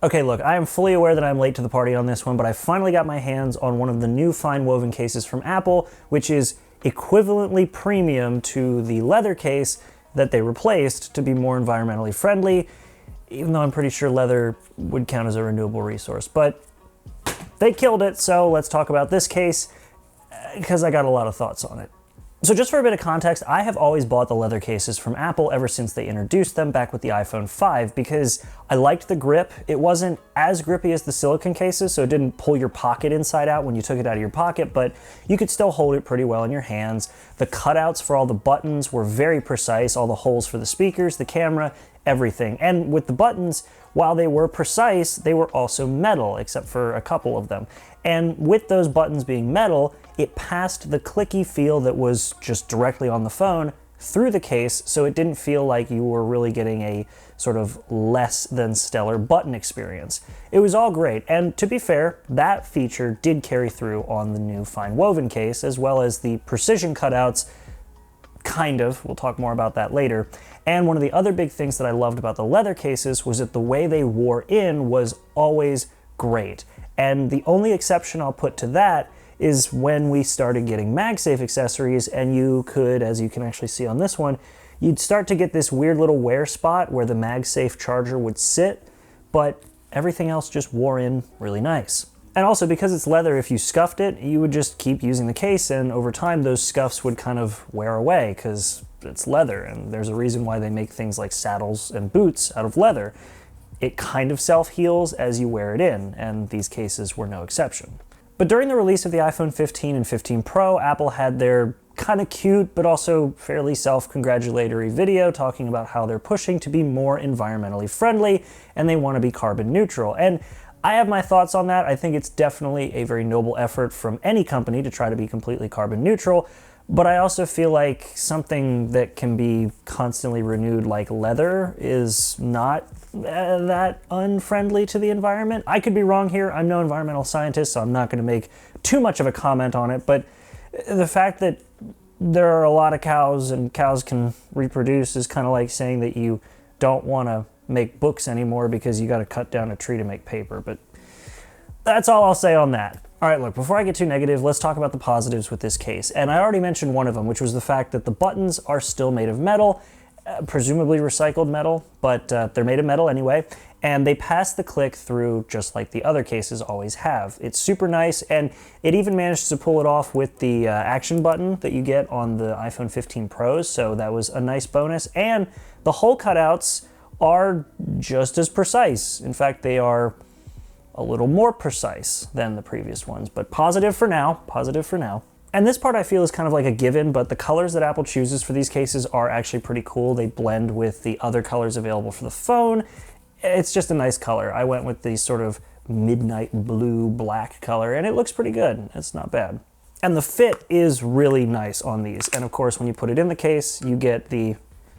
Okay, look, I am fully aware that I'm late to the party on this one, but I finally got my hands on one of the new FineWoven cases from Apple, which is equivalently premium to the leather case that they replaced to be more environmentally friendly, even though I'm pretty sure leather would count as a renewable resource. But they killed it, so let's talk about this case, because I got a lot of thoughts on it. So just for a bit of context, I have always bought the leather cases from Apple ever since they introduced them back with the iPhone 5 because I liked the grip. It wasn't as grippy as the silicone cases, so it didn't pull your pocket inside out when you took it out of your pocket, but you could still hold it pretty well in your hands. The cutouts for all the buttons were very precise, all the holes for the speakers, the camera, everything. And with the buttons, while they were precise, they were also metal, except for a couple of them. And with those buttons being metal, it passed the clicky feel that was just directly on the phone through the case, so it didn't feel like you were really getting a sort of less than stellar button experience. It was all great, and to be fair, that feature did carry through on the new FineWoven case, as well as the precision cutouts, kind of. We'll talk more about that later. And one of the other big things that I loved about the leather cases was that the way they wore in was always great. And the only exception I'll put to that is when we started getting MagSafe accessories, and you could, as you can actually see on this one, you'd start to get this weird little wear spot where the MagSafe charger would sit, but everything else just wore in really nice. And also, because it's leather, if you scuffed it, you would just keep using the case, and over time those scuffs would kind of wear away because it's leather, and there's a reason why they make things like saddles and boots out of leather. It kind of self-heals as you wear it in, and these cases were no exception. But during the release of the iPhone 15 and 15 Pro, Apple had their kind of cute but also fairly self-congratulatory video talking about how they're pushing to be more environmentally friendly and they want to be carbon neutral. And I have my thoughts on that. I think it's definitely a very noble effort from any company to try to be completely carbon neutral, but I also feel like something that can be constantly renewed like leather is not that unfriendly to the environment. I could be wrong here. I'm no environmental scientist, so I'm not going to make too much of a comment on it, but the fact that there are a lot of cows and cows can reproduce is kind of like saying that you don't want to make books anymore because you got to cut down a tree to make paper, but that's all I'll say on that. All right, look, before I get too negative, let's talk about the positives with this case. And I already mentioned one of them, which was the fact that the buttons are still made of metal, presumably recycled metal, but they're made of metal anyway, and they pass the click through just like the other cases always have. It's super nice, and it even managed to pull it off with the action button that you get on the iPhone 15 Pros, so that was a nice bonus. And the hole cutouts are just as precise. In fact, they are a little more precise than the previous ones, but positive for now, positive for now. And this part I feel is kind of like a given, but the colors that Apple chooses for these cases are actually pretty cool. They blend with the other colors available for the phone. It's just a nice color. I went with the sort of midnight blue black color, and it looks pretty good. It's not bad. And the fit is really nice on these. And of course, when you put it in the case, you get the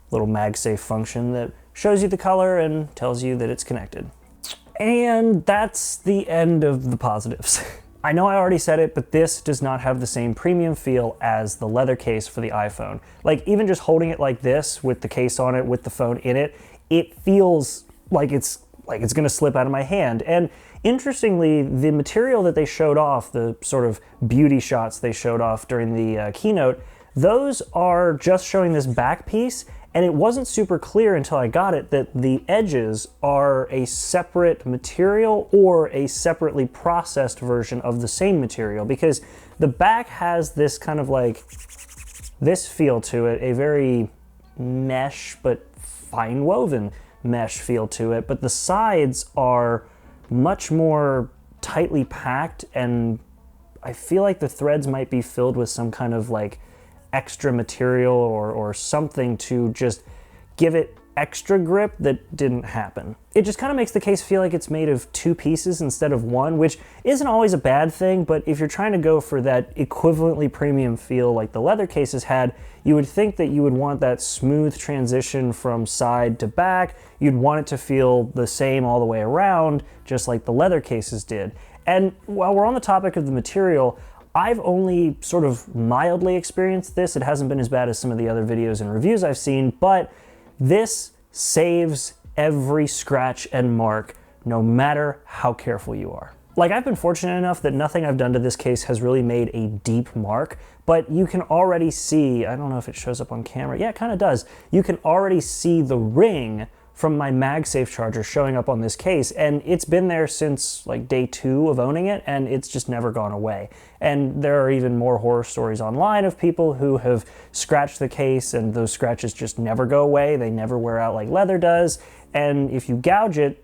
little MagSafe function that shows you the color and tells you that it's connected. And that's the end of the positives. I know I already said it, but this does not have the same premium feel as the leather case for the iPhone. Like, even just holding it like this with the case on it, with the phone in it, it feels like it's gonna slip out of my hand. And interestingly, the material that they showed off, the sort of beauty shots they showed off during the keynote, those are just showing this back piece, and it wasn't super clear until I got it that the edges are a separate material or a separately processed version of the same material, because the back has this kind of like this feel to it, a very mesh but fine woven mesh feel to it, but the sides are much more tightly packed, and I feel like the threads might be filled with some kind of like extra material or something to just give it extra grip that didn't happen. It just kind of makes the case feel like it's made of two pieces instead of one, which isn't always a bad thing, but if you're trying to go for that equivalently premium feel like the leather cases had, you would think that you would want that smooth transition from side to back. You'd want it to feel the same all the way around, just like the leather cases did. And while we're on the topic of the material, I've only sort of mildly experienced this. It hasn't been as bad as some of the other videos and reviews I've seen, but this saves every scratch and mark no matter how careful you are. Like, I've been fortunate enough that nothing I've done to this case has really made a deep mark, but you can already see, I don't know if it shows up on camera, yeah, it kind of does. You can already see the ring from my MagSafe charger showing up on this case, and it's been there since like day 2 of owning it, and it's just never gone away. And there are even more horror stories online of people who have scratched the case and those scratches just never go away. They never wear out like leather does, and if you gouge it,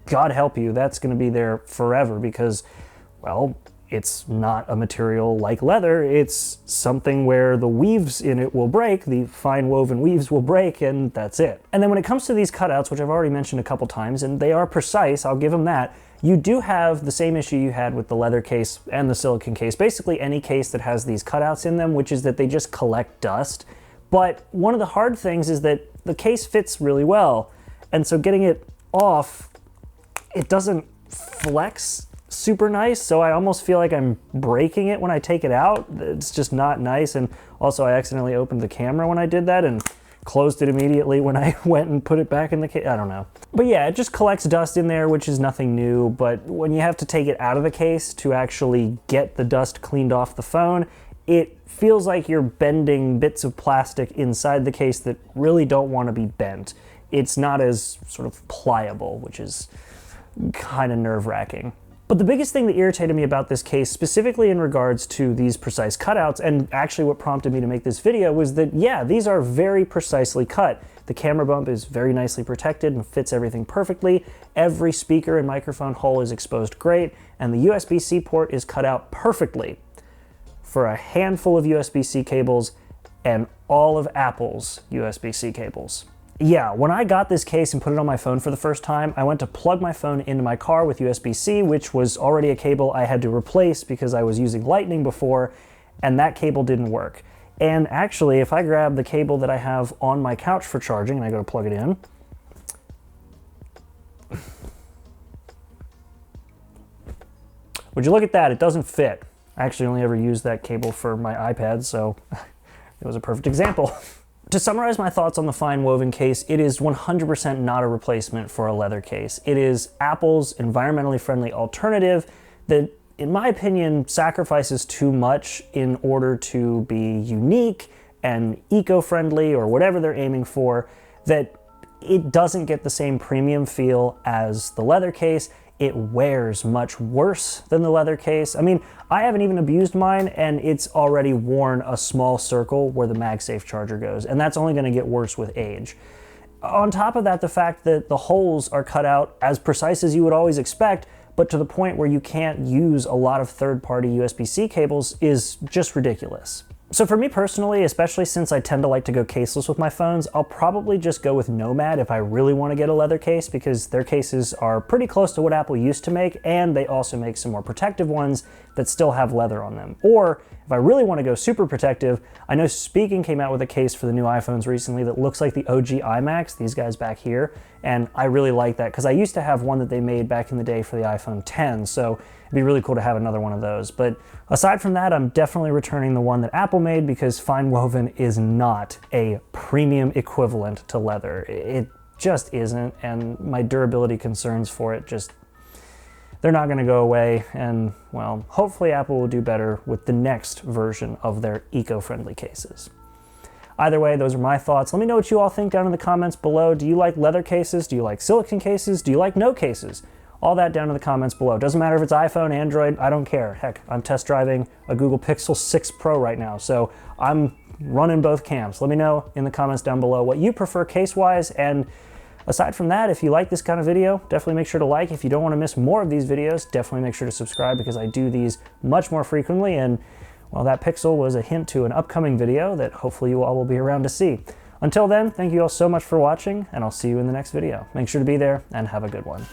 God help you, that's going to be there forever because, well, it's not a material like leather. It's something where the weaves in it will break, the fine woven weaves will break, and that's it. And then when it comes to these cutouts, which I've already mentioned a couple times, and they are precise, I'll give them that, you do have the same issue you had with the leather case and the silicone case, basically any case that has these cutouts in them, which is that they just collect dust. But one of the hard things is that the case fits really well, and so getting it off, it doesn't flex super nice, so I almost feel like I'm breaking it when I take it out. It's just not nice, and also I accidentally opened the camera when I did that and closed it immediately when I went and put it back in the case. I don't know. But yeah, it just collects dust in there, which is nothing new, but when you have to take it out of the case to actually get the dust cleaned off the phone, it feels like you're bending bits of plastic inside the case that really don't want to be bent. It's not as sort of pliable, which is kind of nerve-wracking. But the biggest thing that irritated me about this case, specifically in regards to these precise cutouts, and actually what prompted me to make this video, was that, yeah, these are very precisely cut. The camera bump is very nicely protected and fits everything perfectly. Every speaker and microphone hole is exposed great, and the USB-C port is cut out perfectly for a handful of USB-C cables and all of Apple's USB-C cables. Yeah, when I got this case and put it on my phone for the first time, I went to plug my phone into my car with USB-C, which was already a cable I had to replace because I was using Lightning before, and that cable didn't work. And actually, if I grab the cable that I have on my couch for charging and I go to plug it in, would you look at that, it doesn't fit. I actually only ever used that cable for my iPad, so it was a perfect example. To summarize my thoughts on the FineWoven case, it is 100% not a replacement for a leather case. It is Apple's environmentally friendly alternative that, in my opinion, sacrifices too much in order to be unique and eco-friendly or whatever they're aiming for, that it doesn't get the same premium feel as the leather case. It wears much worse than the leather case. I mean, I haven't even abused mine, and it's already worn a small circle where the MagSafe charger goes, and that's only going to get worse with age. On top of that, the fact that the holes are cut out as precise as you would always expect, but to the point where you can't use a lot of third-party USB-C cables is just ridiculous. So for me personally, especially since I tend to like to go caseless with my phones, I'll probably just go with Nomad if I really want to get a leather case, because their cases are pretty close to what Apple used to make, and they also make some more protective ones that still have leather on them. Or if I really want to go super protective, I know Speaking came out with a case for the new iPhones recently that looks like the OG iMacs, these guys back here, and I really like that because I used to have one that they made back in the day for the iPhone X, so it'd be really cool to have another one of those. But aside from that, I'm definitely returning the one that Apple made because FineWoven is not a premium equivalent to leather. It just isn't, and my durability concerns for it just, they're not gonna go away, and well, hopefully Apple will do better with the next version of their eco-friendly cases. Either way, those are my thoughts. Let me know what you all think down in the comments below. Do you like leather cases? Do you like silicone cases? Do you like no cases? All that down in the comments below. Doesn't matter if it's iPhone, Android, I don't care. Heck, I'm test driving a Google Pixel 6 Pro right now, so I'm running both camps. Let me know in the comments down below what you prefer case-wise, and aside from that, if you like this kind of video, definitely make sure to like. If you don't want to miss more of these videos, definitely make sure to subscribe because I do these much more frequently, and well, that Pixel was a hint to an upcoming video that hopefully you all will be around to see. Until then, thank you all so much for watching, and I'll see you in the next video. Make sure to be there, and have a good one.